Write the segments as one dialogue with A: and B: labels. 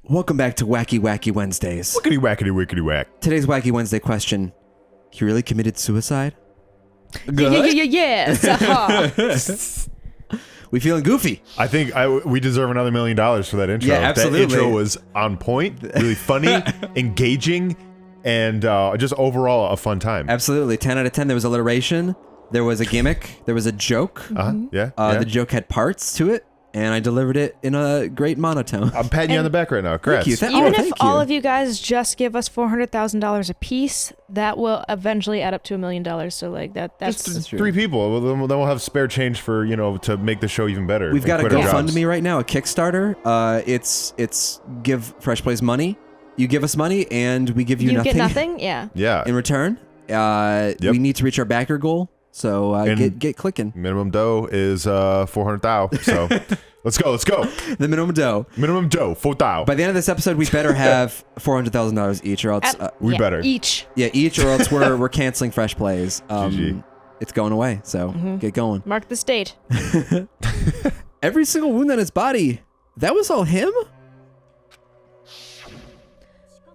A: Welcome back to Wacky Wacky Wednesdays.
B: Wickety wackety wickety whack.
A: Today's Wacky Wednesday question: he really committed suicide? Good?
C: Yes. Uh-huh.
A: We feeling goofy?
B: I think we deserve another $1 million for that intro.
A: Yeah, absolutely.
B: That intro was on point, really funny, engaging, and just overall a fun time.
A: Absolutely. 10 out of 10. There was alliteration. There was a gimmick. There was a joke.
B: Yeah.
A: The joke had parts to it, and I delivered it in a great monotone.
B: I'm patting you on the back right now. Congrats.
A: Thank you.
C: Even if
A: thank
C: all
A: you.
C: of you guys just give us $400,000 a piece, that will eventually add up to $1 million. So like that's
B: Just
A: true.
B: 3 people. Well, then we'll have spare change for to make the show even better.
A: We've got a
B: and quit our jobs.
A: GoFundMe right now, a Kickstarter. It's give FreshPlays money. You give us money, and we give you
C: you
A: nothing.
C: get nothing. Yeah.
B: Yeah.
A: In return. We need to reach our backer goal, so get clicking.
B: Minimum dough is 400,000. So let's go.
A: The minimum dough.
B: Minimum dough 4,000.
A: By the end of this episode, we better have $400,000 each, or else
B: We better.
C: Each.
A: each, or else we're canceling FreshPlays.
B: GG.
A: It's going away, so get going.
C: Mark this date.
A: Every single wound on his body, that was all him?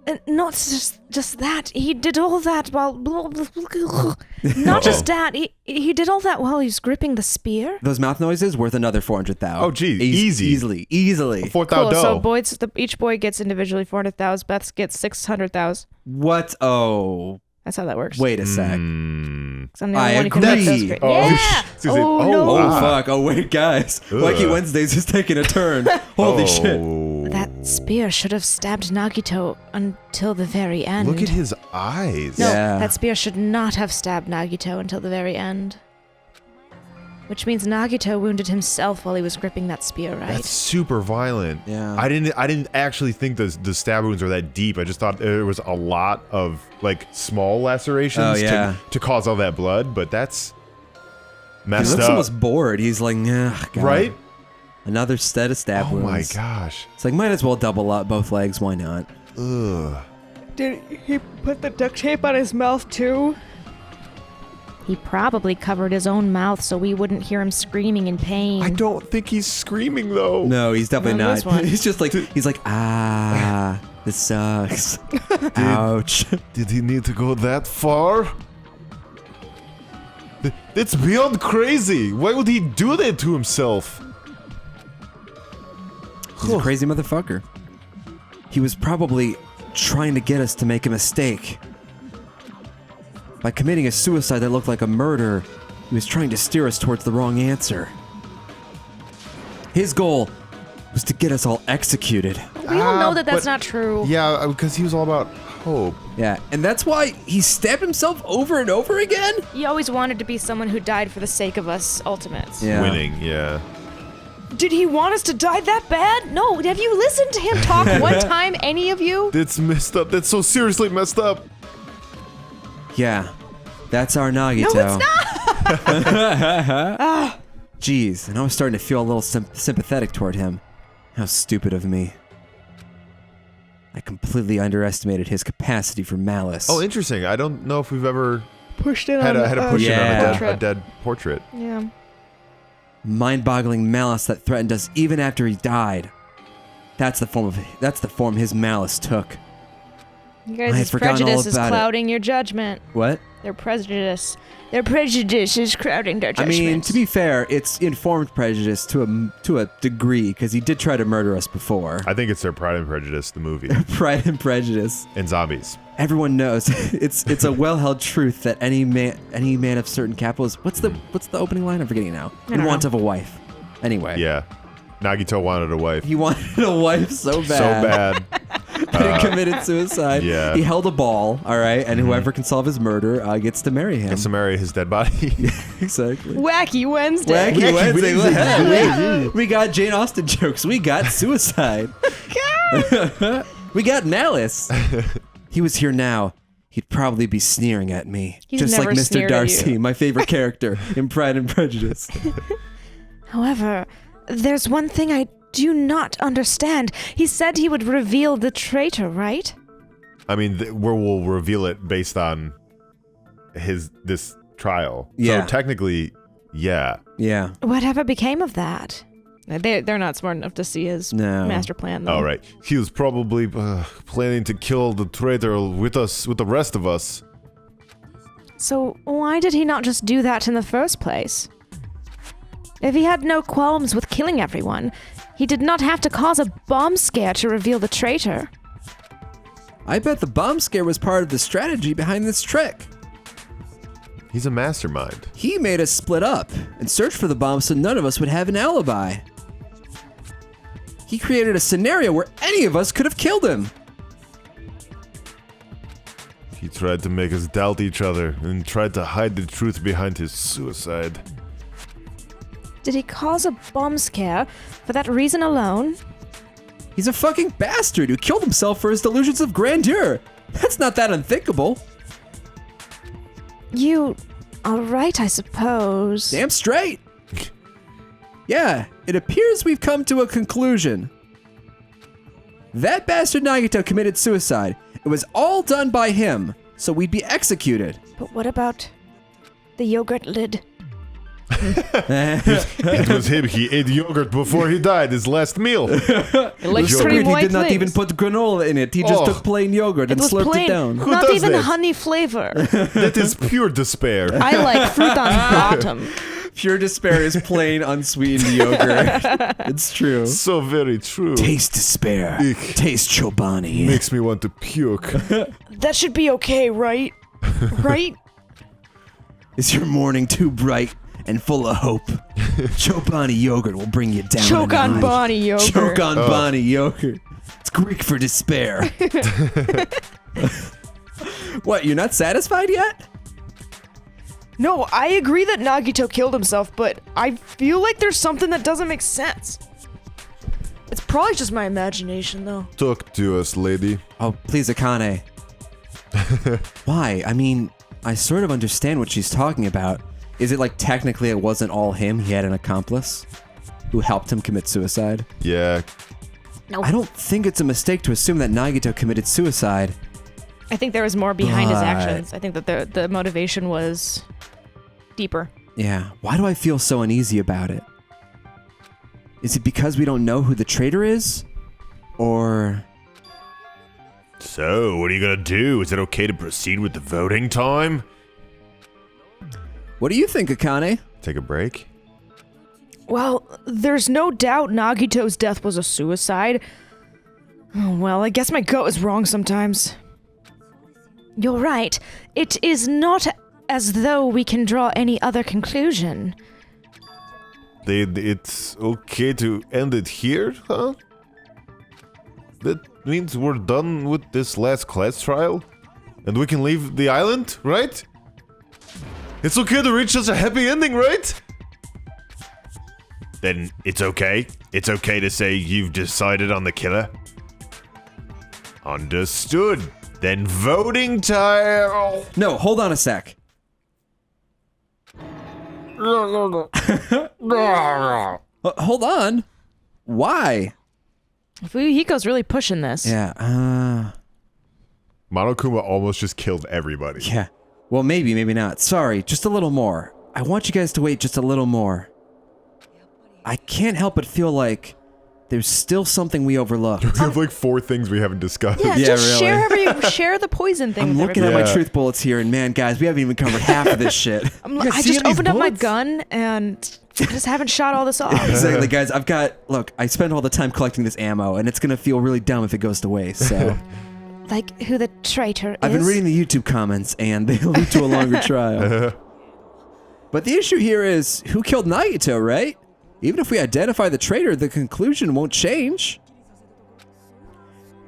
C: And not just that. He did all that while... Not just that. He did all that while he was gripping the spear.
A: Those mouth noises worth another 400,000.
B: Oh, gee, easy.
A: Easily.
B: 4,000
C: Cool.
B: dough.
C: So each boy gets individually 400,000. Beth gets 600,000.
A: What? Oh,
C: That's how that works.
A: wait a sec.
C: 'Cause I'm the
A: I
C: only one who can make those
A: agree.
C: great.
B: Oh,
C: Yeah.
B: excuse me.
C: Oh, no.
A: Oh, fuck. Oh, wait, guys. Wacky Wednesdays is taking a turn. Holy shit.
C: That spear should have stabbed Nagito until the very end.
B: Look at his eyes.
C: No,
A: Yeah.
C: that spear should not have stabbed Nagito until the very end. Which means Nagito wounded himself while he was gripping that spear, right?
B: That's super violent.
A: Yeah.
B: I didn't actually think the stab wounds were that deep. I just thought there was a lot of like small lacerations to cause all that blood, but that's
A: He
B: messed
A: looks
B: up.
A: almost bored. He's like, nah, God.
B: Right?
A: Another set of stab
B: Oh
A: wounds.
B: my gosh.
A: It's like, might as well double up both legs. Why not?
B: Ugh.
C: Did he put the duct tape on his mouth too? He probably covered his own mouth so we wouldn't hear him screaming in pain.
B: I don't think he's screaming though.
A: No, he's definitely
C: Not
A: not.
C: this one.
A: He's just like, this sucks. Ouch.
B: Did he need to go that far? It's beyond crazy. Why would he do that to himself?
A: He's a crazy motherfucker. He was probably trying to get us to make a mistake. By committing a suicide that looked like a murder, he was trying to steer us towards the wrong answer. His goal was to get us all executed.
C: We all know that that's
B: but-
C: not true.
B: Yeah, because he was all about hope.
A: Yeah, and that's why he stabbed himself over and over again?
C: He always wanted to be someone who died for the sake of us ultimates.
A: Yeah.
B: Winning, yeah.
C: Did he want us to die that bad? No. Have you listened to him talk one time, any of you?
B: That's messed up. That's so seriously messed up.
A: Yeah, that's our Nagito.
C: No, it's not!
A: Jeez, and I was starting to feel a little sympathetic toward him. How stupid of me. I completely underestimated his capacity for malice.
B: Oh, interesting. I don't know if we've ever
C: Pushed it
B: had
C: on
B: a push in on
C: portrait.
B: a dead portrait.
C: Yeah.
A: Mind-boggling malice that threatened us even after he died. That's the form his malice took.
C: You
A: I
C: guys'
A: had forgotten all
C: prejudice is
A: about it.
C: clouding your judgment.
A: What?
C: Their prejudice is crowding their
A: I
C: judgment.
A: mean, to be fair, it's informed prejudice to a degree, because he did try to murder us before.
B: I think it's their Pride and Prejudice, the movie,
A: Pride and Prejudice.
B: and zombies.
A: Everyone knows it's a well-held truth that any man of certain capital is. What's the opening line? I'm forgetting it now.
C: I
A: In
C: don't
A: want
C: know.
A: of a wife. Anyway.
B: Yeah. Nagito wanted a wife.
A: He wanted a wife so bad.
B: So bad.
A: That he committed suicide.
B: Yeah.
A: He held a ball, all right, and whoever can solve his murder gets to marry him.
B: Gets to marry his dead body.
A: Exactly.
C: Wacky Wednesday.
A: Wacky
B: Wednesday.
A: Wednesday. We got Jane Austen jokes. We got suicide. We got malice. He was here now. He'd probably be sneering at me.
C: He's
A: just like
C: never
A: Mr.
C: sneered at
A: Darcy,
C: you.
A: my favorite character in Pride and Prejudice.
C: However, there's one thing I do not understand. He said he would reveal the traitor, right?
B: I mean, we'll reveal it based on this trial.
A: Yeah.
B: So technically, yeah.
A: Yeah.
C: Whatever became of that? They're not smart enough to see his master plan, though.
B: All right. He was probably planning to kill the traitor with the rest of us.
C: So why did he not just do that in the first place? If he had no qualms with killing everyone, he did not have to cause a bomb scare to reveal the traitor.
A: I bet the bomb scare was part of the strategy behind this trick.
B: He's a mastermind.
A: He made us split up and search for the bomb so none of us would have an alibi. He created a scenario where any of us could have killed him.
B: He tried to make us doubt each other and tried to hide the truth behind his suicide.
C: Did he cause a bomb scare for that reason alone?
A: He's a fucking bastard who killed himself for his delusions of grandeur. That's not that unthinkable.
C: You are right, I suppose.
A: Damn straight. Yeah, it appears we've come to a conclusion. That bastard Nagito committed suicide. It was all done by him, so we'd be executed.
C: But what about the yogurt lid?
B: It was him. He ate yogurt before he died, his last meal.
C: It looks
A: So
C: pretty
A: weird, he
C: white
A: did not
C: things.
A: even put granola in it. He just took plain yogurt and
C: was
A: slurped
C: plain,
A: it down.
B: Who
C: not
B: does
C: even
B: that?
C: honey flavor.
B: That is pure despair.
C: I like fruit on bottom.
A: Pure despair is plain unsweetened yogurt. It's true.
B: So very true.
A: Taste despair.
B: Ick.
A: Taste Chobani.
B: Makes me want to puke.
C: That should be okay, right? Right?
A: Is your morning too bright and full of hope? Chobani yogurt will bring you down.
C: Choke
A: a
C: on
A: notch.
C: Bonnie yogurt.
A: Choke on Bonnie yogurt. It's Greek for despair. What, you're not satisfied yet?
C: No, I agree that Nagito killed himself, but I feel like there's something that doesn't make sense. It's probably just my imagination, though.
B: Talk to us, lady.
A: Oh, please, Akane. Why? I mean, I sort of understand what she's talking about. Is it like technically it wasn't all him? He had an accomplice who helped him commit suicide?
B: Yeah.
C: No.
A: I don't think it's a mistake to assume that Nagito committed suicide.
C: I think there was more behind his
A: But-
C: actions. I think that the motivation was deeper.
A: Yeah, why do I feel so uneasy about it? Is it because we don't know who the traitor is? Or...
B: So, what are you gonna do? Is it okay to proceed with the voting time?
A: What do you think, Akane?
B: Take a break?
C: Well, there's no doubt Nagito's death was a suicide. Oh, well, I guess my gut is wrong sometimes. You're right. It is not as though we can draw any other conclusion.
B: It's okay to end it here, huh? That means we're done with this last class trial? And we can leave the island, right? It's okay to reach such a happy ending, right? Then it's okay. It's okay to say you've decided on the killer. Understood. Then voting time.
A: No, hold on a sec. Hold on. Why?
C: Fuyuhiko's really pushing this.
A: Yeah,
B: Monokuma almost just killed everybody.
A: yeah. Well, maybe not. Sorry, just a little more. I want you guys to wait just a little more. I can't help but feel like there's still something we overlooked.
B: We have like 4 things we haven't discussed.
C: Yeah,
A: Yeah,
C: just
A: really.
C: share the poison thing.
A: I'm
C: with
A: looking
C: everybody.
A: at my
B: Yeah.
A: truth bullets here, and man, guys, we haven't even covered half of this shit.
C: I just opened up my gun and I just haven't shot all this off.
A: Exactly, guys. Look, I spend all the time collecting this ammo, and it's gonna feel really dumb if it goes to waste, so.
C: Like who the traitor is.
A: I've been reading the YouTube comments, and they lead to a longer trial. But the issue here is, who killed Nagito, right? Even if we identify the traitor, the conclusion won't change.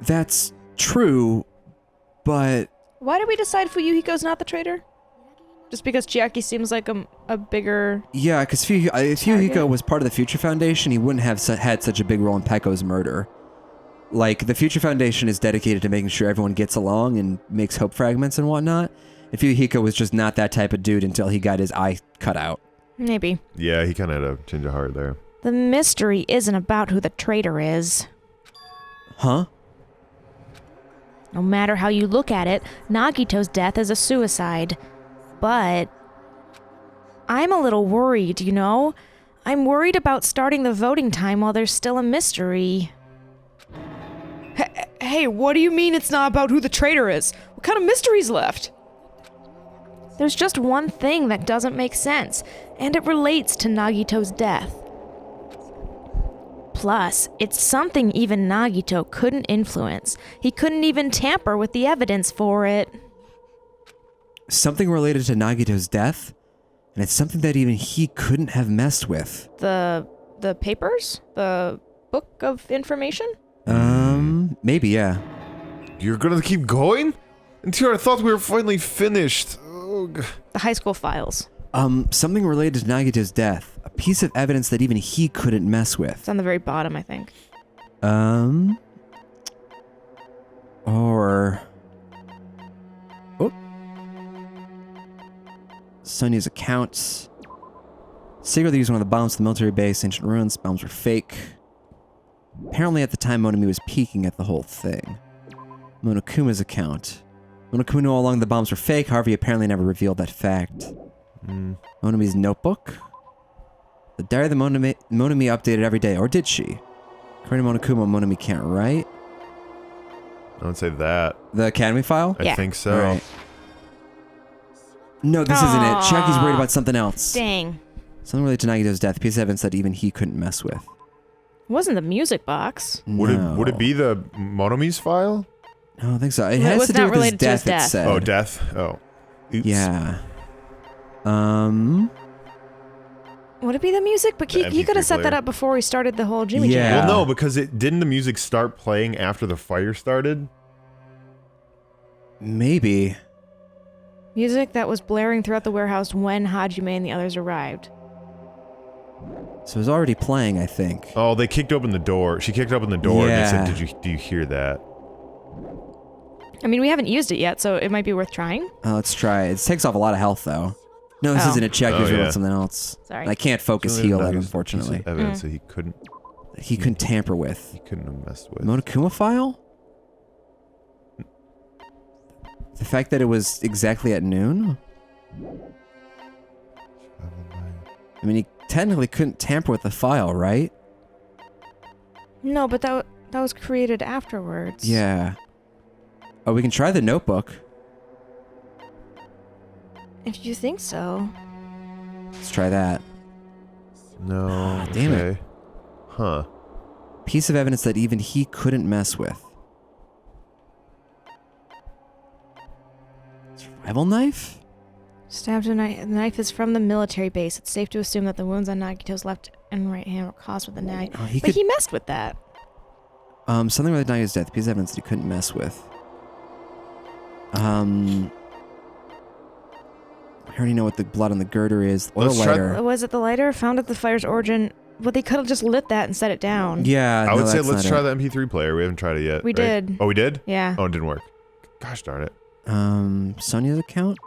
A: That's true, but...
C: Why did we decide Fuyuhiko's not the traitor? Just because Chiaki seems like a bigger...
A: Yeah, because if Fuyuhiko was part of the Future Foundation, he wouldn't have had such a big role in Pekko's murder. Like, the Future Foundation is dedicated to making sure everyone gets along and makes hope fragments and whatnot. And Fuyuhiko was just not that type of dude until he got his eye cut out.
C: Maybe.
B: Yeah, he kind of had a change of heart there.
C: The mystery isn't about who the traitor is.
A: Huh?
C: No matter how you look at it, Nagito's death is a suicide. But I'm a little worried, you know? I'm worried about starting the voting time while there's still a mystery. Hey, what do you mean it's not about who the traitor is? What kind of mystery's left? There's just one thing that doesn't make sense, and it relates to Nagito's death. Plus, it's something even Nagito couldn't influence. He couldn't even tamper with the evidence for it.
A: Something related to Nagito's death? And it's something that even he couldn't have messed with.
C: The papers? The book of information?
A: Maybe, yeah.
B: You're gonna keep going? Until I thought we were finally finished. Ugh.
C: The high school files.
A: Something related to Nagito's death. A piece of evidence that even he couldn't mess with.
C: It's on the very bottom, I think.
A: Or... Oh. Sonya's accounts. Secretly used one of the bombs to the military base, ancient ruins. Bombs were fake. Apparently at the time Monami was peeking at the whole thing. Monokuma's account. Monokuma knew all along the bombs were fake, however he apparently never revealed that fact. Monami's notebook? The diary that Monami updated every day, or did she? According to Monokuma, Monami can't write.
B: I would say that.
A: The academy file?
C: Yeah.
B: I think so.
A: Alright. No, this isn't it. Chiaki's worried about something else.
C: Dang.
A: Something related to Nagito's death, a piece of evidence that even he couldn't mess with.
C: It wasn't the music box.
B: Would it be the Monami's file?
A: I don't think so. It
C: It
A: has
C: was
A: to do
C: not
A: with his
C: related to his
A: death, it
C: death.
A: said.
B: Oh, death? Oh. Oops.
A: Yeah.
C: Would it be the music? But he
B: MP3
C: could have set that
B: player.
C: up before we started the whole Jimmy
A: Yeah.
C: Jam.
B: Well, no, because didn't the music start playing after the fire started?
A: Maybe.
C: Music that was blaring throughout the warehouse when Hajime and the others arrived.
A: So it was already playing, I think.
B: Oh, they kicked open the door. She kicked open the door
A: Yeah.
B: and they said, do you hear that?
C: I mean, we haven't used it yet, so it might be worth trying.
A: Let's try it. It takes off a lot of health, though. No, this
C: Oh.
A: isn't a check.
B: Oh,
A: He's doing
B: yeah.
A: something else.
C: Sorry.
A: I can't focus heal it, unfortunately.
B: Evidence that he couldn't
A: Tamper with.
B: have messed with.
A: Monokuma file? The fact that it was exactly at noon? I mean, he technically couldn't tamper with the file, right?
C: No, but that was created afterwards.
A: Yeah. Oh, we can try the notebook.
C: If you think so.
A: Let's try that.
B: No.
A: damn it.
B: okay. Huh.
A: Piece of evidence that even he couldn't mess with. Survival knife?
C: Stabbed a knife. The knife is from the military base. It's safe to assume that the wounds on Nagito's left and right hand were caused with the knife.
A: Oh, he
C: But
A: could.
C: he messed with that.
A: Something with Nagito's death. Piece of evidence that he couldn't mess with. I already know what the blood on the girder is. Oil
B: Let's try-
A: lighter.
C: Was it the lighter found at the fire's origin? Well, they could have just lit that and set it down.
A: Yeah,
B: I would
A: no,
B: say
A: that's
B: let's
A: not
B: try
A: it.
B: the MP3 player. We haven't tried it yet.
C: We
B: right?
C: did.
B: Oh, we did?
C: Yeah.
B: Oh, it didn't work. Gosh darn it.
A: Sonya's account?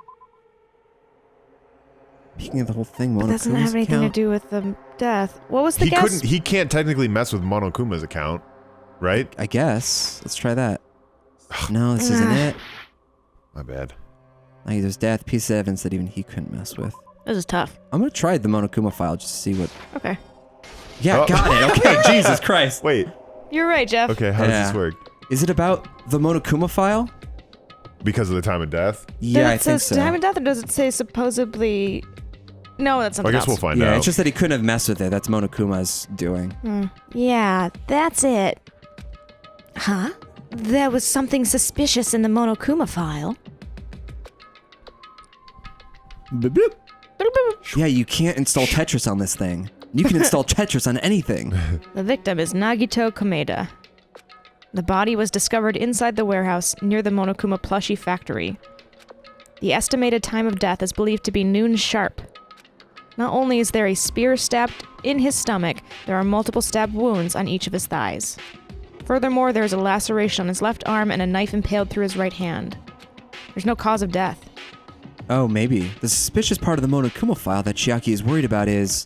A: Speaking of the whole thing,
C: But that doesn't have anything to do with the death. What was the guess?
B: He can't technically mess with Monokuma's account, right?
A: I guess. Let's try that. No, this isn't it.
B: My bad.
A: Nagito's death, piece of evidence that even he couldn't mess with.
C: This is tough.
A: I'm gonna try the Monokuma file just to see what...
C: Okay.
A: Yeah,
B: Oh.
A: got it. Okay, Jesus Christ.
B: Wait.
C: You're right, Jeff.
B: Okay, how does
A: Yeah.
B: this work?
A: Is it about the Monokuma file?
B: Because of the time of death?
A: Yeah, I
C: Does it
A: think
C: say
A: so.
C: time of death, or does it say supposedly? No, that's
B: I
C: something
B: guess
C: else.
B: we'll find
A: Yeah,
B: out.
A: it's just that he couldn't have messed with it. That's Monokuma's doing.
C: Yeah, that's it. Huh? There was something suspicious in the Monokuma file.
A: Bloop, bloop. Yeah, you can't install Tetris on this thing. You can install Tetris on anything.
C: The victim is Nagito Komeda. The body was discovered inside the warehouse near the Monokuma plushie factory. The estimated time of death is believed to be noon sharp. Not only is there a spear stabbed in his stomach, there are multiple stab wounds on each of his thighs. Furthermore, there is a laceration on his left arm and a knife impaled through his right hand. There's no cause of death.
A: Oh, maybe. The suspicious part of the Monokuma file that Chiaki is worried about is...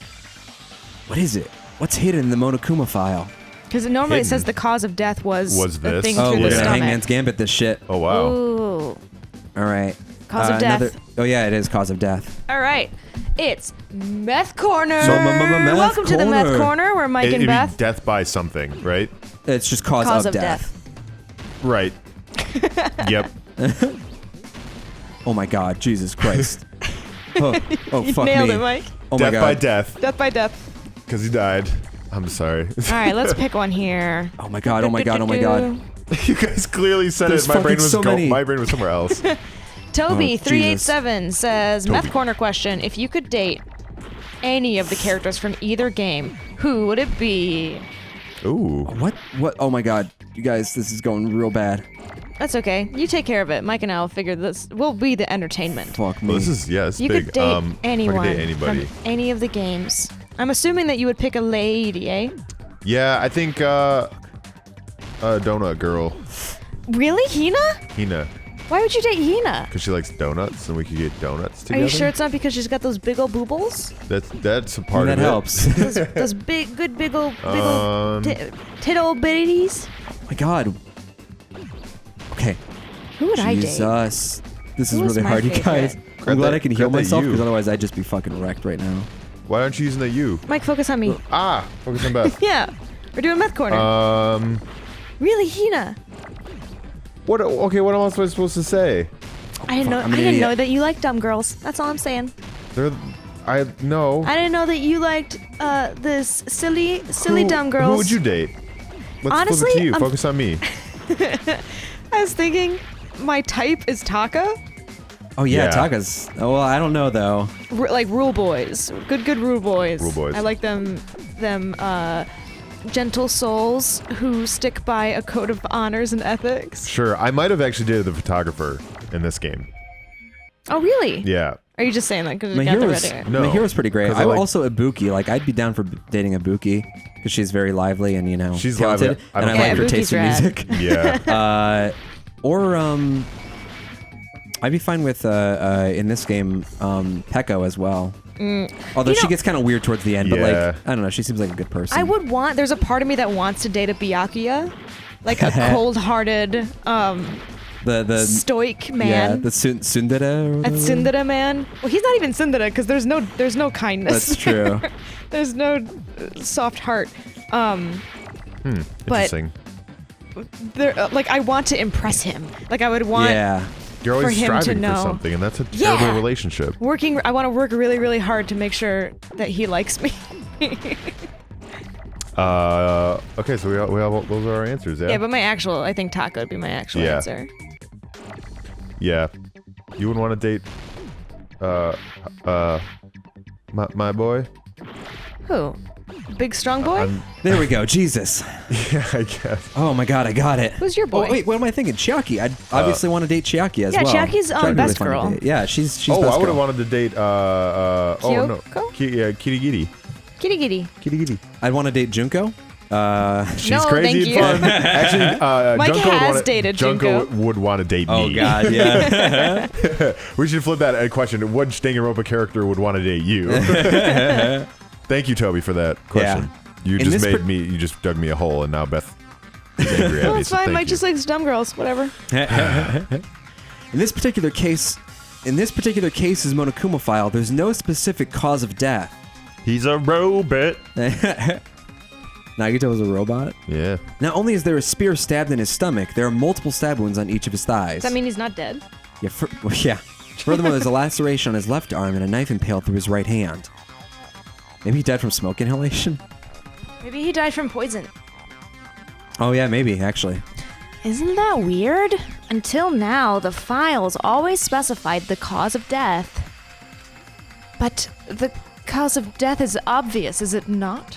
A: What is it? What's hidden in the Monokuma file?
C: Because normally it
B: Hidden.
C: says the cause of death was
B: Was
C: the
B: this?
C: thing
A: Oh,
C: through
A: we're
C: the
A: gonna
C: stomach.
A: Hangman's Gambit this shit.
B: Oh, wow.
C: Ooh.
A: All right.
C: Cause of death.
A: Oh, yeah, it is cause of death.
C: All right. It's Meth Corner.
A: So, Meth
C: Welcome to the Meth
A: Corner.
C: Corner, where Mike
B: It'd
C: and
B: be
C: Beth.
B: death by something, right?
A: It's just cause of death.
B: Right. Yep.
A: Oh my god, Jesus Christ. Oh,
C: You
A: fuck
C: nailed
A: me.
C: it, Mike.
A: Oh
B: Death
A: my
B: by
A: god.
B: death.
C: Death by death.
B: Because he died. I'm sorry.
C: All right, let's pick one here.
A: Oh my god, oh my god, oh my god.
B: You guys clearly said
A: There's
B: it. My brain
A: fucking
B: was
A: so many.
B: my brain was somewhere else.
C: Toby
A: Oh,
C: 387 says,
B: Toby.
C: Meth Corner question: if you could date any of the characters from either game, who would it be?
B: Ooh.
A: What? What? Oh my god. You guys, this is going real bad.
C: That's okay. You take care of it. Mike and I will figure this. We'll be the entertainment.
A: Fuck me.
B: Well, this is this
C: You
B: big.
C: could date
B: if I
C: anyone
B: could date anybody.
C: from any of the games. I'm assuming that you would pick a lady, eh?
B: Yeah, I think donut girl,
C: Really, Hina?
B: Hina,
C: Why would you date Hina?
B: because she likes donuts, and we could get donuts
C: Are
B: together.
C: you sure it's not because she's got those big ol' boobles?
B: That's a part
A: that
B: of it.
A: helps.
C: Those big, good big ol'
B: Um,
C: tit ol' bitties?
A: Oh my god. Okay.
C: Who would I date?
A: Jesus. This is
C: Who was
A: really
C: my
A: hard, you
C: favorite?
A: guys.
B: Grab
A: I'm glad
B: that-
A: I can heal
B: grab that
A: myself,
B: you.
A: because otherwise I'd just be fucking wrecked right now.
B: Why aren't you using the U?
C: Mike, focus on me.
B: Ah, focus on Beth.
C: Yeah, we're doing Meth Corner. Really, Hina?
B: What? Okay, what else was I supposed to say?
C: I didn't know.
A: I'm an
C: I didn't
A: idiot.
C: know that you liked dumb girls. That's all I'm saying.
B: I know.
C: I didn't know that you liked this silly dumb girls.
B: Who would you date? Let's
C: Honestly,
B: flip it to you.
C: I'm-
B: Focus on me.
C: I was thinking, my type is Taka.
A: Oh yeah,
B: Yeah.
A: Taka's. Oh, well, I don't know though.
C: Like rule boys, good rule boys.
B: Rule boys.
C: I like them gentle souls who stick by a code of honors and ethics.
B: Sure, I might have actually dated the photographer in this game.
C: Oh really?
B: Yeah.
C: Are you just saying that because
A: My
C: you got the
A: hero's,
C: red hair?
B: No,
A: my hero's pretty great.
B: 'cause I
A: I
B: like-
A: also Ibuki. Like I'd be down for dating Ibuki because she's very lively and
B: She's
A: talented,
B: lively. I
A: and
B: don't
A: I
B: like
A: like her
C: Ibuki's
A: taste in
C: rad.
A: music.
B: Yeah.
A: Or I'd be fine with in this game Peko as well. Although
C: You
A: she
C: know-
A: gets kind of weird towards the end, but
B: Yeah.
A: like I don't know, she seems like a good person.
C: I would want. There's a part of me that wants to date a Byakuya, like a cold-hearted,
A: the
C: stoic
A: yeah
C: man.
A: the Tsundere. or
C: A
A: whatever.
C: tsundere man. Well, he's not even tsundere because there's no kindness.
A: That's true.
C: There's no soft heart. But
B: Interesting.
C: there, like I want to impress him. Like I would want
A: Yeah.
B: You're always
C: for him to
B: striving for
C: know.
B: something, and that's a
C: Yeah.
B: terrible relationship.
C: working. I want to work really, really hard to make sure that he likes me.
B: Okay, so we have those are our answers, yeah?
C: Yeah, but I think Taka would be my actual
B: Yeah.
C: answer.
B: Yeah. You would want to date, my boy?
C: Who? Big strong boy?
A: There we go. Jesus.
B: Yeah, I guess.
A: Oh my god, I got it.
C: Who's your boy?
A: Oh wait, what am I thinking? Chiaki. I'd obviously want to date Chiaki as
C: Yeah,
A: well.
C: Chiaki's,
A: Chiaki would be
C: best
A: fun to
C: girl.
A: date. Yeah, she's
B: Oh,
A: best
B: I would have
A: girl.
B: wanted to date, oh no.
C: Kyoko?
B: Kitty Giddy.
C: Kitty Giddy.
B: Kitty Giddy.
A: I'd want to date Junko.
B: She's
C: No,
B: crazy
C: thank
B: and
C: you.
B: fun. Actually,
C: Mike
B: Junko
C: has
B: would
C: dated
B: Junko
C: Junko.
B: would want to date
A: Oh
B: me.
A: god, yeah.
B: We should flip that question. What Danganronpa character would want to date you? Thank you, Toby, for that question. You
A: In
B: just
A: this
B: made me. You just dug me a hole, and now Beth is angry at
C: Oh,
B: me.
C: it's
B: so
C: fine.
B: thank
C: Mike
B: you.
C: just likes dumb girls. Whatever.
A: In this particular case, is Monokuma file. There's no specific cause of death.
B: He's a robot.
A: Nagito is a robot.
B: Yeah.
A: Not only is there a spear stabbed in his stomach, there are multiple stab wounds on each of his thighs.
C: Does that mean he's not dead?
A: Yeah. Yeah. Furthermore, there's a laceration on his left arm and a knife impaled through his right hand. Maybe he died from smoke inhalation.
C: Maybe he died from poison.
A: Oh yeah, maybe actually.
C: Isn't that weird? Until now, the files always specified the cause of death. But the cause of death is obvious, is it not?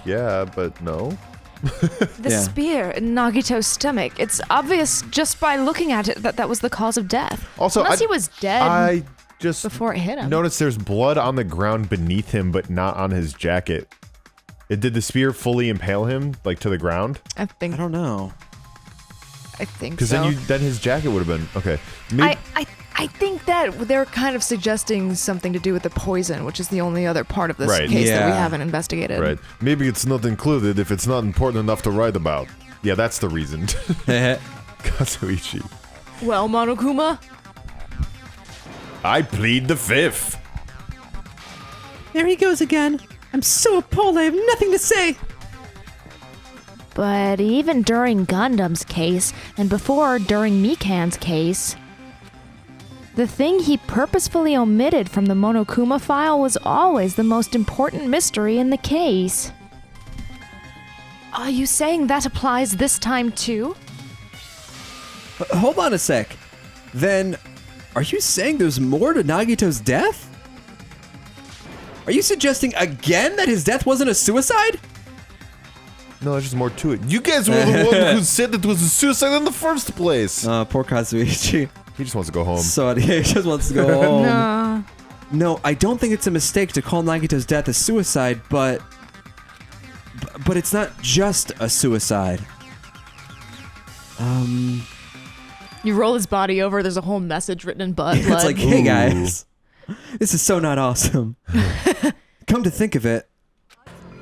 B: Yeah, but no.
C: The
A: Yeah.
C: spear in Nagito's stomach. It's obvious just by looking at it that that was the cause of death.
B: Also,
C: Unless
B: I-
C: he was dead
B: I just
C: before it hit him.
B: noticed there's blood on the ground beneath him, but not on his jacket. Did the spear fully impale him, like to the ground?
C: I think
A: I don't know.
B: Because then his jacket would have been okay.
C: I think that they're kind of suggesting something to do with the poison, which is the only other part of this
B: Right.
C: case that we
A: Yeah.
C: haven't investigated.
B: Right. Maybe it's not included if it's not important enough to write about. Yeah, that's the reason. Kazuichi.
C: Well, Monokuma,
B: I plead the fifth.
A: There he goes again. I'm so appalled I have nothing to say.
C: But even during Gundam's case, and before during Mikan's case, the thing he purposefully omitted from the Monokuma file was always the most important mystery in the case. Are you saying that applies this time too?
A: Hold on a sec. Then, are you saying there's more to Nagito's death? Are you suggesting again that his death wasn't a suicide?
B: No, there's just more to it. You guys were the one who said it was a suicide in the first place.
A: Poor Kazuichi.
B: He just wants to go home.
A: Sorry, he just wants to go home.
C: Nah.
A: No, I don't think it's a mistake to call Nagito's death a suicide, but it's not just a suicide.
C: You roll his body over, there's a whole message written in blood.
A: It's like, hey guys, this is so not awesome. Come to think of it,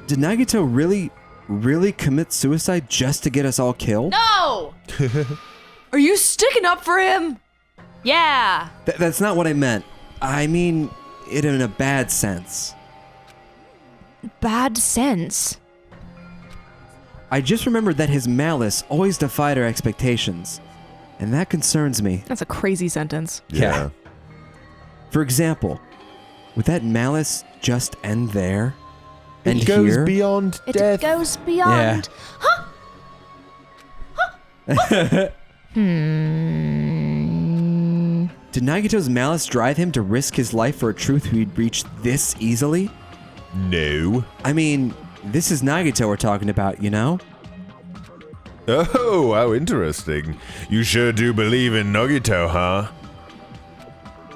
A: did Nagito really commit suicide just to get us all killed?
C: No! Are you sticking up for him? Yeah.
A: That's not what I meant. I mean it in a bad sense.
C: Bad sense?
A: I just remembered that his malice always defied our expectations, and that concerns me.
C: That's a crazy sentence.
A: Yeah. For example, would that malice just end there? And
B: It goes
A: here?
B: beyond
C: It
B: death.
C: goes beyond. Huh?
A: Did Nagito's malice drive him to risk his life for a truth he'd reached this easily?
B: No.
A: I mean, this is Nagito we're talking about, you know?
B: Oh, how interesting. You sure do believe in Nagito, huh?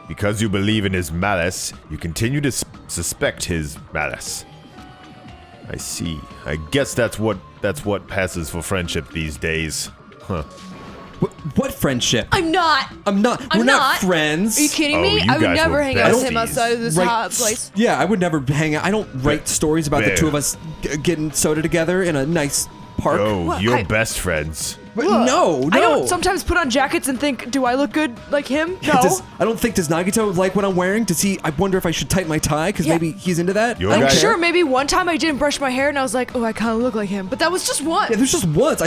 B: Because you believe in his malice, you continue to suspect his malice. I see. I guess that's what passes for friendship these days. Huh.
A: What friendship?
C: I'm not.
A: We're not
C: not.
A: friends.
C: Are you kidding
B: Oh,
C: me?
B: you
C: I would
B: guys
C: never
B: were
C: hang out with him
B: besties.
C: outside of this hot place.
A: Yeah, I would never hang out. I don't write stories about the
B: Bear.
A: two of us getting soda together in a nice park.
B: Oh,
C: What?
B: you're
C: I-
B: best friends.
A: But no.
C: I don't sometimes put on jackets and think, do I look good like him? No.
A: I don't think, does Nagito like what I'm wearing? Does he, I wonder if I should tighten my tie, because
C: Yeah.
A: maybe he's into that?
B: You're
A: I don't
B: guy-
A: care.
C: Sure, maybe one time I didn't brush my hair and I was like, oh, I kind of look like him. But that was just once.
A: Yeah, there's just once.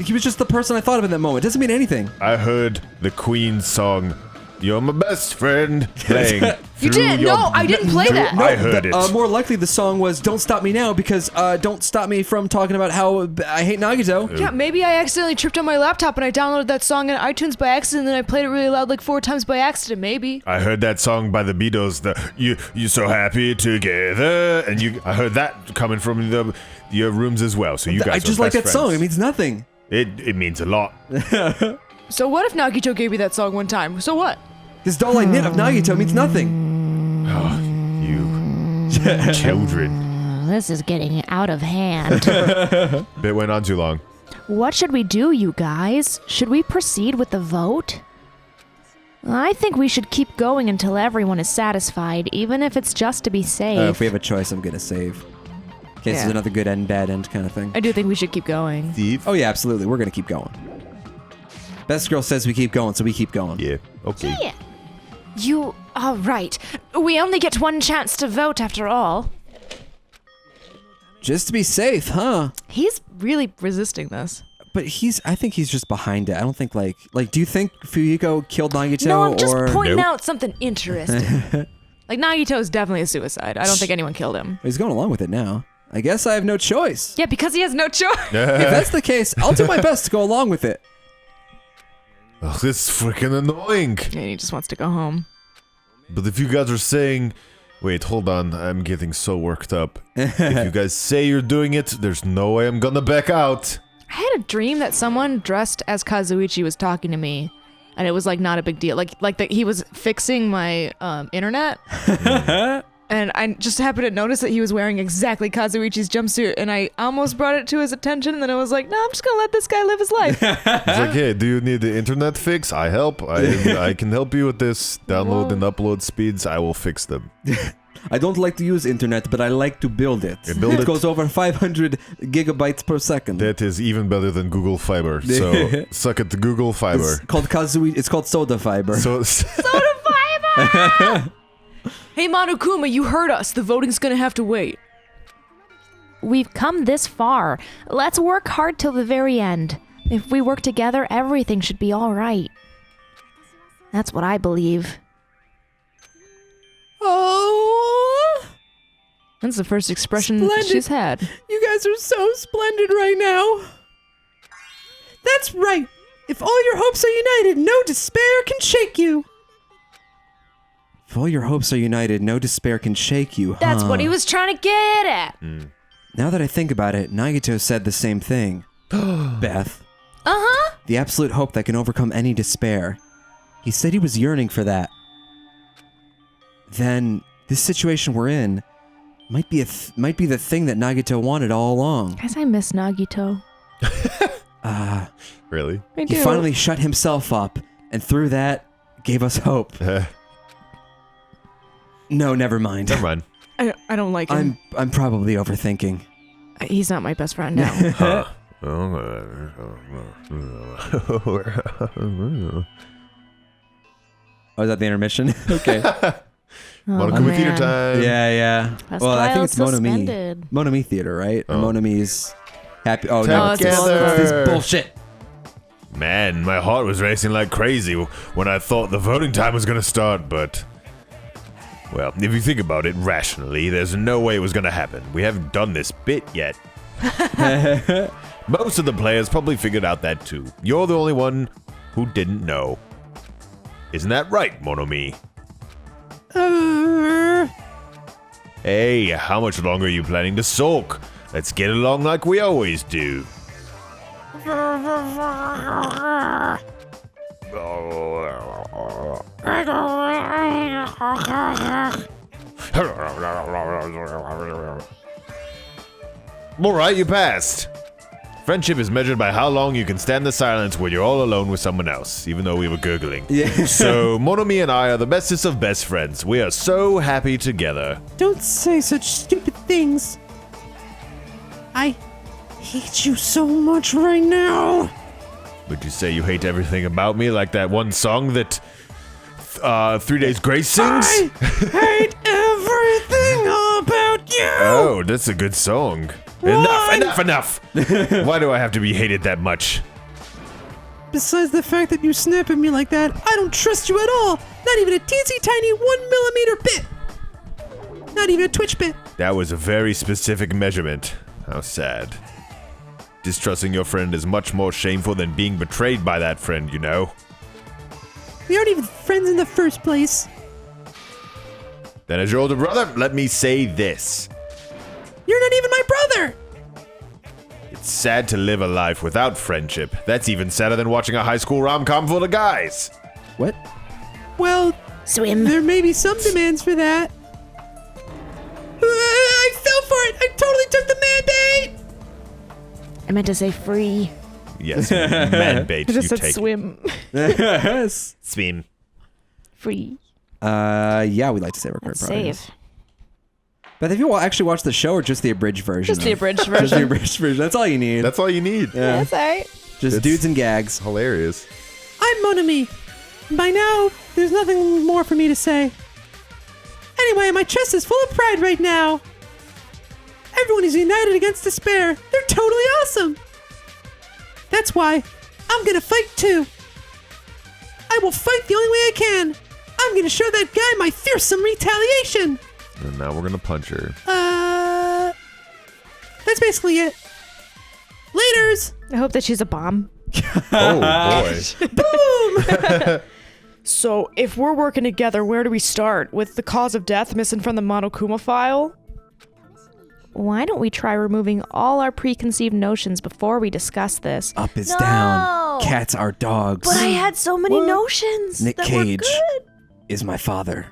A: He was just the person I thought of in that moment. It doesn't mean anything.
B: I heard the Queen's song, "You're My Best Friend," playing.
C: You
B: through
C: did?
B: your-
C: No, I didn't play
B: through-
C: that.
B: I heard it.
A: More likely the song was "Don't Stop Me Now" because don't stop me from talking about how I hate Nagito.
C: Yeah, maybe I accidentally tripped on my laptop and I downloaded that song in iTunes by accident and then I played it really loud like 4 times by accident, maybe.
B: I heard that song by the Beatles, the "You So Happy Together," and I heard that coming from your rooms as well. So you guys
A: I just
B: are
A: like
B: best
A: that song. It
B: friends.
A: means nothing.
B: It means a lot.
C: So what if Nagito gave me that song one time? So what?
A: This doll I knit of Nagito means nothing.
B: You children.
C: This is getting out of hand.
B: It went on too long.
C: What should we do, you guys? Should we proceed with the vote? I think we should keep going until everyone is satisfied, even if it's just to be safe.
A: If we have a choice, I'm gonna save. In case
C: Yeah.
A: there's another good end, bad end kind of thing.
C: I do think we should keep going.
B: Steve?
A: Oh yeah, absolutely. We're gonna keep going. Best girl says we keep going, so we keep going.
B: Yeah. Okay.
C: Yeah. You are right. We only get one chance to vote after all.
A: Just to be safe, huh?
C: He's really resisting this.
A: But I think he's just behind it. I don't think like, do you think Fuyuko killed Nagito
C: No, I'm just
A: or
C: pointing
B: Nope.
C: out something interesting. Like, Nagito is definitely a suicide. I don't think anyone killed him.
A: He's going along with it now. I guess I have no choice.
C: Yeah, because he has no choice.
A: If that's the case, I'll do my best to go along with it.
B: Oh, this is freaking annoying.
C: Yeah, he just wants to go home.
B: But if you guys are saying, wait, hold on, I'm getting so worked up. If you guys say you're doing it, there's no way I'm gonna back out.
C: I had a dream that someone dressed as Kazuichi was talking to me, and it was like not a big deal. Like that he was fixing my internet, and I just happened to notice that he was wearing exactly Kazuichi's jumpsuit, and I almost brought it to his attention, and then I was like, no, I'm just gonna let this guy live his life.
B: It's like, hey, do you need the internet fix? I help. I can help you with this. Download and upload speeds, I will fix them.
A: I don't like to use internet, but I like to build it.
B: build
A: it
B: it.
A: goes over 500 gigabytes per second.
B: That is even better than Google Fiber. So suck it to Google Fiber.
A: It's called It's called Soda Fiber.
B: So
C: Soda fiber! Hey, Monokuma, you heard us. The voting's gonna have to wait.
D: We've come this far. Let's work hard till the very end. If we work together, everything should be all right. That's what I believe.
C: Oh! That's the first expression she's had.
E: You guys are so splendid right now. That's right. If all your hopes are united, no despair can shake you.
A: If all your hopes are united, no despair can shake you, huh?
C: That's what he was trying to get at.
A: Now that I think about it, Nagito said the same thing. Beth.
C: Uh-huh.
A: The absolute hope that can overcome any despair. He said he was yearning for that. Then, this situation we're in might be the thing that Nagito wanted all along.
D: Guys, I miss Nagito.
B: Really?
C: I
A: He
C: do.
A: finally shut himself up, and through that, gave us hope. No, never mind.
B: Never mind.
C: I don't like him.
A: I'm probably overthinking.
C: He's not my best friend now.
B: Huh.
A: Oh, is that the intermission? Okay.
B: Monokuma Theater time.
A: Yeah.
D: That's
A: Well, I
D: why
A: think
D: was
A: it's Monomi.
D: suspended.
A: Monomi Theater, right? Or
B: Oh.
A: Monomi's happy. Oh, no. It's
B: Together.
A: this bullshit.
B: Man, my heart was racing like crazy when I thought the voting time was gonna start, but... Well, if you think about it rationally, there's no way it was gonna happen. We haven't done this bit yet. Most of the players probably figured out that too. You're the only one who didn't know. Isn't that right, Monomi? Hey, how much longer are you planning to sulk? Let's get along like we always do. Alright, you passed. Friendship is measured by how long you can stand the silence when you're all alone with someone else, even though we were gurgling.
A: Yeah.
B: So, Monomi and I are the bestest of best friends. We are so happy together.
E: Don't say such stupid things. I hate you so much right now.
B: Would you say you hate everything about me, like that one song that 3 Days Grace sings?
E: I hate everything about you.
B: Oh, that's a good song. Enough! Why do I have to be hated that much?
E: Besides the fact that you snap at me like that, I don't trust you at all. Not even a teensy tiny 1 millimeter bit. Not even a twitch bit.
B: That was a very specific measurement. How sad. Distrusting your friend is much more shameful than being betrayed by that friend, you know?
E: We aren't even friends in the first place.
B: Then as your older brother, let me say this.
E: You're not even my brother.
B: It's sad to live a life without friendship. That's even sadder than watching a high school rom-com full of guys.
A: What?
E: Well,
D: Swim.
E: there may be some demands for that. I fell for it. I totally took the man bait.
D: I meant to say free.
B: Yes, man bait,
C: I
B: you
C: just said
B: take.
C: swim.
A: Yes.
B: Swim.
D: Free.
A: Yeah, we'd like to say record
D: That's
A: progress.
D: safe.
A: But have you actually watched the show or just the abridged version?
C: Just the abridged
A: Just the
C: version.
A: abridged version. That's all you need.
B: That's all you need.
A: yeah.
C: That's alright.
A: Just
B: It's-
A: dudes and gags.
B: Hilarious.
E: I'm Monami. By now, there's nothing more for me to say. Anyway, my chest is full of pride right now. Everyone is united against despair. They're totally awesome. That's why I'm gonna fight too. I will fight the only way I can. I'm gonna show that guy my fearsome retaliation.
B: And now we're gonna punch her.
E: That's basically it. Laters.
C: I hope that she's a bomb.
B: Oh boy.
C: So, if we're working together, where do we start? With the cause of death missing from the Monokuma file?
D: Why don't we try removing all our preconceived notions before we discuss this?
A: Up is
D: No!
A: down. Cats are dogs.
D: But I had so many notions
A: Nick
D: that
A: Cage
D: were good.
A: is my father.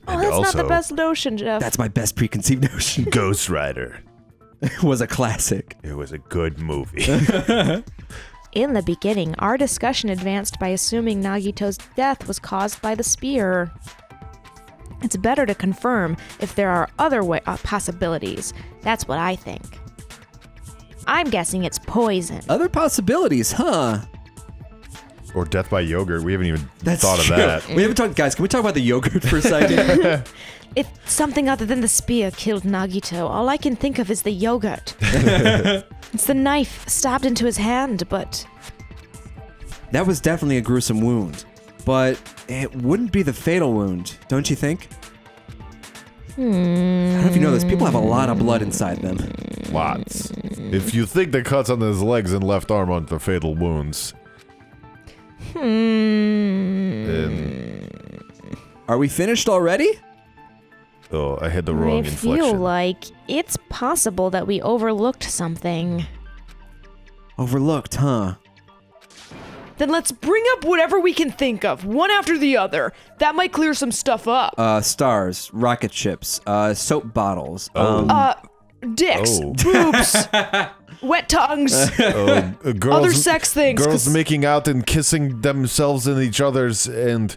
D: Oh,
B: And
D: that's not
B: also-
D: the best notion, Jeff.
A: That's my best preconceived notion.
B: Ghost Rider.
A: It was a classic.
B: It was a good movie.
D: In the beginning, our discussion advanced by assuming Nagito's death was caused by the spear. It's better to confirm if there are other possibilities. That's what I think. I'm guessing it's poison.
A: Other possibilities, huh?
B: Or death by yogurt. We haven't even
A: That's
B: thought of
A: true.
B: that.
A: We haven't talked, guys. Can we talk about the yogurt for a second?
D: If something other than the spear killed Nagito, all I can think of is the yogurt. It's the knife stabbed into his hand, but
A: That was definitely a gruesome wound, but it wouldn't be the fatal wound, don't you think? I don't know if you know this. People have a lot of blood inside them.
B: Lots. If you think the cuts on his legs and left arm aren't the fatal wounds.
A: Are we finished already?
B: Oh, I had the wrong
D: I
B: inflection.
D: feel like it's possible that we overlooked something.
A: Overlooked, huh?
C: Then let's bring up whatever we can think of, one after the other. That might clear some stuff up.
A: Stars, rocket ships, soap bottles.
C: Dicks,
B: Oh.
C: boobs, wet tongues,
B: Girls,
C: other sex things.
B: Girls
C: 'cause-
B: making out and kissing themselves in each other's and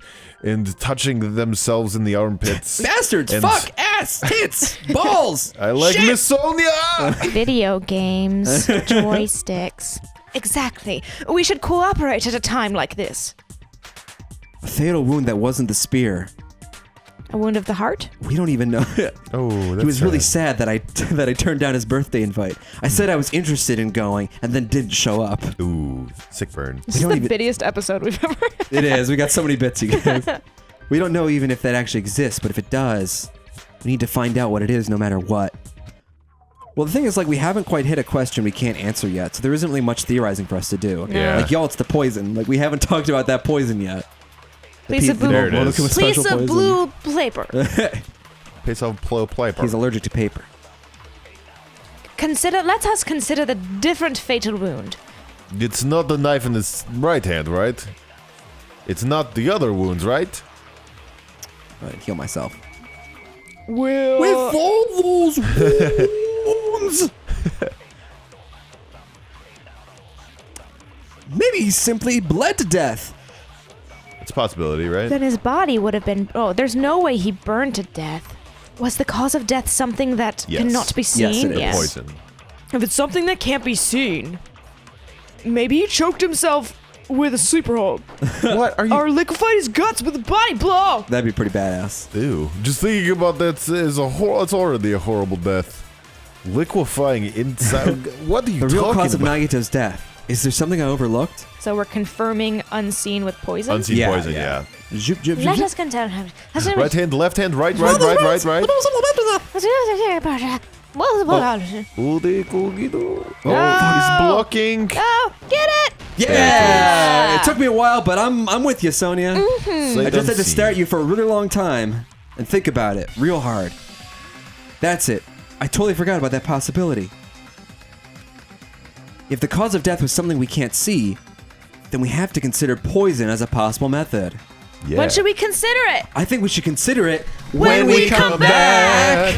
B: touching themselves in the armpits.
A: Bastards!
B: And-
A: Fuck! Ass! Tits! Balls!
B: I like
A: Shit!
B: Miss Sonia!
D: Video games, joysticks.
C: Exactly. We should cooperate at a time like this.
A: A fatal wound that wasn't the spear.
D: A wound of the heart?
A: We don't even know.
B: Oh, that's
A: He was really
B: sad.
A: sad that I turned down his birthday invite. I said I was interested in going, and then didn't show up.
B: Ooh, sick burn.
C: This is
A: don't
C: the
A: even-
C: bittiest episode we've ever had.
A: It is. We got so many bits, you guys. We don't know even if that actually exists, but if it does, we need to find out what it is no matter what. Well, the thing is, like, we haven't quite hit a question we can't answer yet, so there isn't really much theorizing for us to do.
B: Yeah.
A: Like, y'all, it's the poison. Like, we haven't talked about that poison yet. The
C: Piece of blue-
B: There it is.
A: Monochrome
C: Piece
A: special
C: of
A: poison.
C: blue paper.
B: Piece of paper.
A: He's allergic to paper.
C: Let us consider the different fatal wound.
B: It's not the knife in his right hand, right? It's not the other wounds, right?
A: Right, heal myself.
C: Will
A: With all those wounds! Maybe he simply bled to death.
B: It's a possibility, right?
D: Then his body would have been. Oh, there's no way he burned to death. Was the cause of death something that
B: Yes.
D: cannot be seen?
A: Yes, it is.
D: Yes.
B: Poison.
C: if it's something that can't be seen, maybe he choked himself with a sleeper hold,
B: What are you?
C: or liquefied his guts with a body blow.
A: That'd be pretty badass.
B: Ew. Just thinking about that is it's already a horrible death. Liquefying inside. What are you
A: The
B: talking
A: real cause of
B: about?
A: Nagito's death. Is there something I overlooked?
C: So we're confirming unseen with poison.
B: Unseen
A: Yeah,
B: poison,
A: yeah.
B: yeah.
A: Zoop, zoop, zoop,
D: Let
A: zoop.
D: us continue.
B: Right hand, left hand, right.
A: Oh,
B: He's blocking.
C: Oh, get it!
A: Yeah! It took me a while, but I'm with you, Sonia.
B: Sight
A: I just had to
B: unseen.
A: stare at you for a really long time and think about it real hard. That's it. I totally forgot about that possibility. If the cause of death was something we can't see, then we have to consider poison as a possible method.
B: Yeah.
C: When should we consider it?
A: I think we should consider it
C: When we come back.